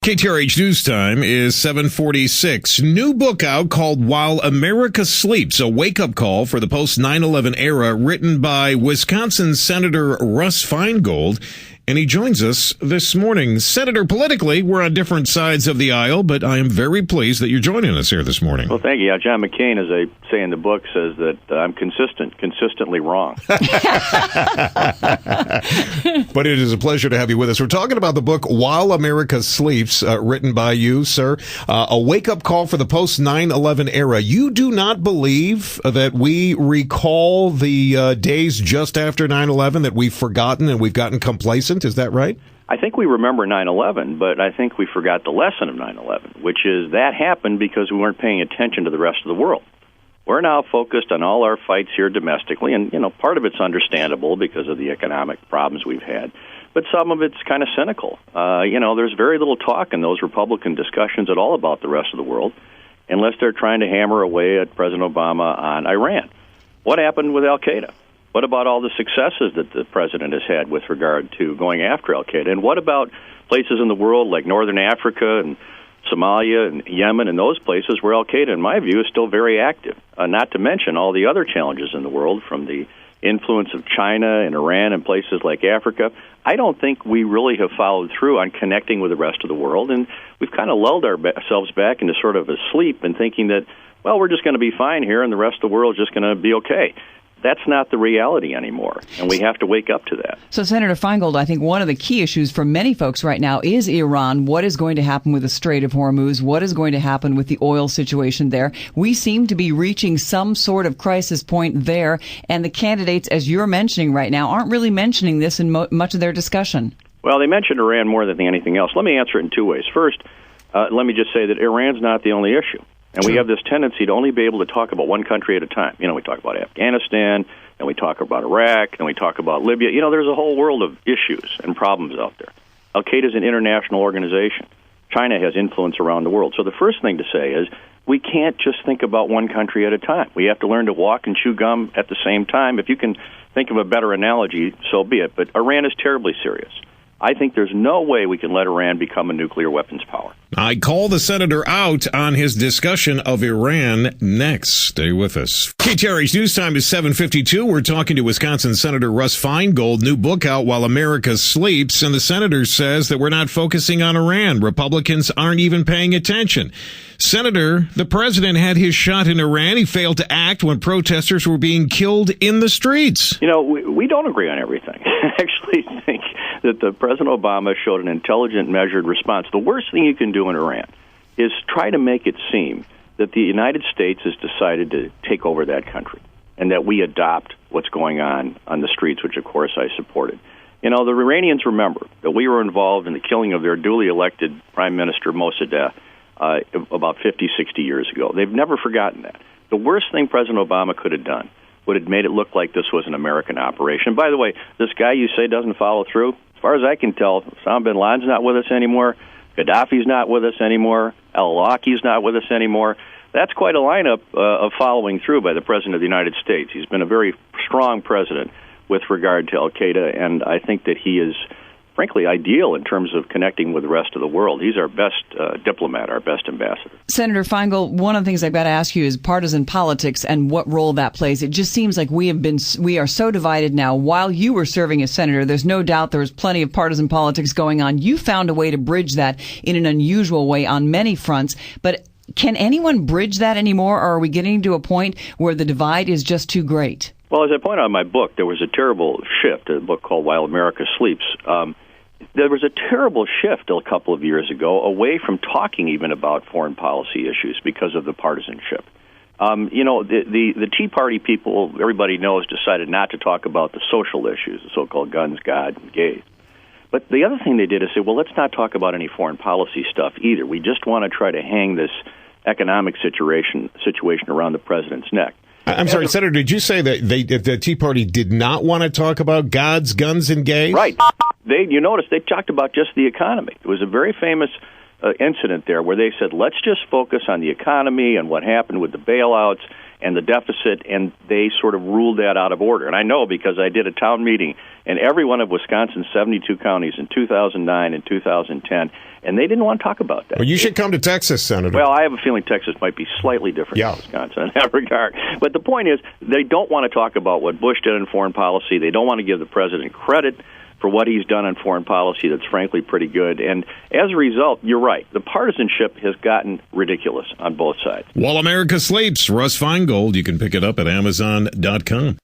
KTRH News Time is 7:46. New book out called While America Sleeps, a wake-up call for the post-9/11 era, written by Wisconsin Senator Russ Feingold. And he joins us this morning. Senator, politically, we're on different sides of the aisle, but I am very pleased that you're joining us here this morning. Well, thank you. Yeah, John McCain, as I say in the book, says that I'm consistently wrong. But it is a pleasure to have you with us. We're talking about the book While America Sleeps, written by you, sir. A wake-up call for the post-9/11 era. You do not believe that we recall the days just after 9/11, that we've forgotten and we've gotten complacent? Is that right? I think we remember 9/11, but I think we forgot the lesson of 9/11, which is that happened because we weren't paying attention to the rest of the world. We're now focused on all our fights here domestically, and, part of it's understandable because of the economic problems we've had, but some of it's kind of cynical. There's very little talk in those Republican discussions at all about the rest of the world, unless they're trying to hammer away at President Obama on Iran. What happened with al-Qaeda? What about all the successes that the president has had with regard to going after al-Qaeda? And what about places in the world like Northern Africa and Somalia and Yemen and those places where al-Qaeda, in my view, is still very active? Not to mention all the other challenges in the world, from the influence of China and Iran and places like Africa. I don't think we really have followed through on connecting with the rest of the world, and we've kind of lulled ourselves back into sort of a sleep and thinking that, well, we're just going to be fine here and the rest of the world is just going to be okay. That's not the reality anymore, and we have to wake up to that. So, Senator Feingold, I think one of the key issues for many folks right now is Iran. What is going to happen with the Strait of Hormuz? What is going to happen with the oil situation there? We seem to be reaching some sort of crisis point there, and the candidates, as you're mentioning right now, aren't really mentioning this in much of their discussion. Well, they mentioned Iran more than anything else. Let me answer it in two ways. First, let me just say that Iran's not the only issue. And we have this tendency to only be able to talk about one country at a time. We talk about Afghanistan, and we talk about Iraq, and we talk about Libya. There's a whole world of issues and problems out there. Al-Qaeda is an international organization. China has influence around the world. So the first thing to say is we can't just think about one country at a time. We have to learn to walk and chew gum at the same time. If you can think of a better analogy, so be it. But Iran is terribly serious. I think there's no way we can let Iran become a nuclear weapons power. I call the senator out on his discussion of Iran next. Stay with us. KTRH News Time is 7:52. We're talking to Wisconsin Senator Russ Feingold. New book out, While America Sleeps. And the senator says that we're not focusing on Iran. Republicans aren't even paying attention. Senator, the president had his shot in Iran. He failed to act when protesters were being killed in the streets. We don't agree on everything. I actually think that President Obama showed an intelligent, measured response. The worst thing you can do in Iran is try to make it seem that the United States has decided to take over that country and that we adopt what's going on the streets, which, of course, I supported. The Iranians remember that we were involved in the killing of their duly elected Prime Minister Mossadegh about 50, 60 years ago. They've never forgotten that. The worst thing President Obama could have done would have made it look like this was an American operation. By the way, this guy you say doesn't follow through, as far as I can tell, Osama bin Laden's not with us anymore, Gaddafi's not with us anymore, al-Awlaki's not with us anymore. That's quite a lineup of following through by the President of the United States. He's been a very strong president with regard to al-Qaeda, and I think that he is, frankly, ideal in terms of connecting with the rest of the world. He's our best diplomat, our best ambassador. Senator Feingold, one of the things I've got to ask you is partisan politics and what role that plays. It just seems like we are so divided now. While you were serving as senator, there's no doubt there was plenty of partisan politics going on. You found a way to bridge that in an unusual way on many fronts. But can anyone bridge that anymore, or are we getting to a point where the divide is just too great? Well, as I point out in my book, there was a terrible shift, a book called While America Sleeps. There was a terrible shift a couple of years ago away from talking even about foreign policy issues because of the partisanship. The Tea Party people, everybody knows, decided not to talk about the social issues, the so-called guns, God, and gays. But the other thing they did is say, well, let's not talk about any foreign policy stuff either. We just want to try to hang this economic situation around the president's neck. I'm sorry, Senator, did you say that the Tea Party did not want to talk about gods, guns, and gays? Right. You notice they talked about just the economy. It was a very famous incident there where they said, let's just focus on the economy and what happened with the bailouts and the deficit, and they sort of ruled that out of order. And I know because I did a town meeting in every one of Wisconsin's 72 counties in 2009 and 2010, and they didn't want to talk about that. Well, you should come to Texas, Senator. Well, I have a feeling Texas might be slightly different than Wisconsin in that regard. But the point is, they don't want to talk about what Bush did in foreign policy. They don't want to give the president credit for what he's done in foreign policy that's frankly pretty good. And as a result, you're right, the partisanship has gotten ridiculous on both sides. While America Sleeps, Russ Feingold. You can pick it up at Amazon.com.